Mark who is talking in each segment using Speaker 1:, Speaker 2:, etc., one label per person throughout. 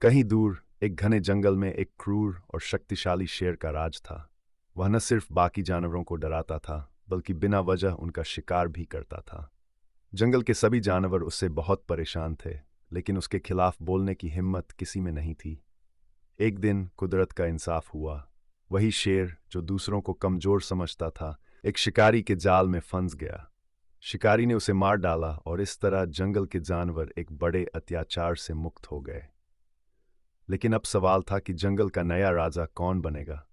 Speaker 1: कहीं दूर एक घने जंगल में एक क्रूर और शक्तिशाली शेर का राज था। वह न सिर्फ बाकी जानवरों को डराता था, बल्कि बिना वजह उनका शिकार भी करता था। जंगल के सभी जानवर उससे बहुत परेशान थे, लेकिन उसके खिलाफ बोलने की हिम्मत किसी में नहीं थी। एक दिन कुदरत का इंसाफ हुआ। वही शेर जो दूसरों को कमजोर समझता था, एक शिकारी के जाल में फंस गया। शिकारी ने उसे मार डाला और इस तरह जंगल के जानवर एक बड़े अत्याचार से मुक्त हो गए। लेकिन अब सवाल था कि जंगल का नया राजा कौन बनेगा।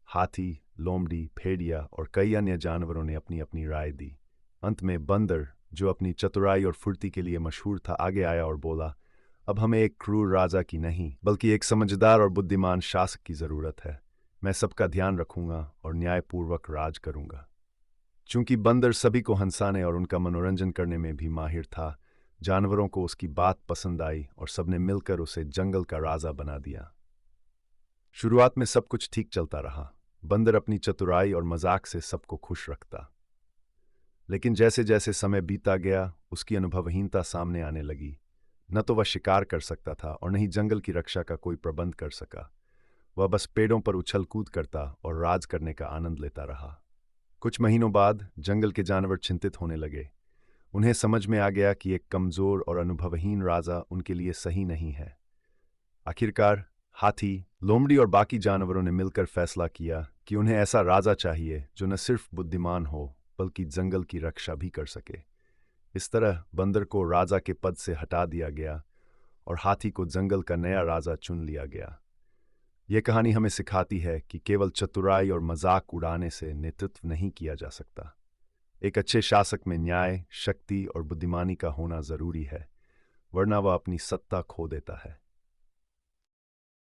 Speaker 1: हाथी, लोमड़ी, भेड़िया और कई अन्य जानवरों ने अपनी अपनी राय दी। अंत में बंदर, जो अपनी चतुराई और फुर्ती के लिए मशहूर था, आगे आया और बोला, अब हमें एक क्रूर राजा की नहीं, बल्कि एक समझदार और बुद्धिमान शासक की जरूरत है। मैं सबका ध्यान रखूंगा और न्यायपूर्वक राज करूंगा। चूंकि बंदर सभी को हंसाने और उनका मनोरंजन करने में भी माहिर था, जानवरों को उसकी बात पसंद आई और सबने मिलकर उसे जंगल का राजा बना दिया। शुरुआत में सब कुछ ठीक चलता रहा। बंदर अपनी चतुराई और मजाक से सबको खुश रखता। लेकिन जैसे जैसे समय बीता गया, उसकी अनुभवहीनता सामने आने लगी। न तो वह शिकार कर सकता था और न ही जंगल की रक्षा का कोई प्रबंध कर सका। वह बस पेड़ों पर उछल कूद करता और राज करने का आनंद लेता रहा। कुछ महीनों बाद जंगल के जानवर चिंतित होने लगे। उन्हें समझ में आ गया कि एक कमजोर और अनुभवहीन राजा उनके लिए सही नहीं है। आखिरकार हाथी, लोमड़ी और बाकी जानवरों ने मिलकर फैसला किया कि उन्हें ऐसा राजा चाहिए जो न सिर्फ बुद्धिमान हो, बल्कि जंगल की रक्षा भी कर सके। इस तरह बंदर को राजा के पद से हटा दिया गया और हाथी को जंगल का नया राजा चुन लिया गया। यह कहानी हमें सिखाती है कि केवल चतुराई और मजाक उड़ाने से नेतृत्व नहीं किया जा सकता। एक अच्छे शासक में न्याय, शक्ति और बुद्धिमानी का होना जरूरी है, वरना वह अपनी सत्ता खो देता है।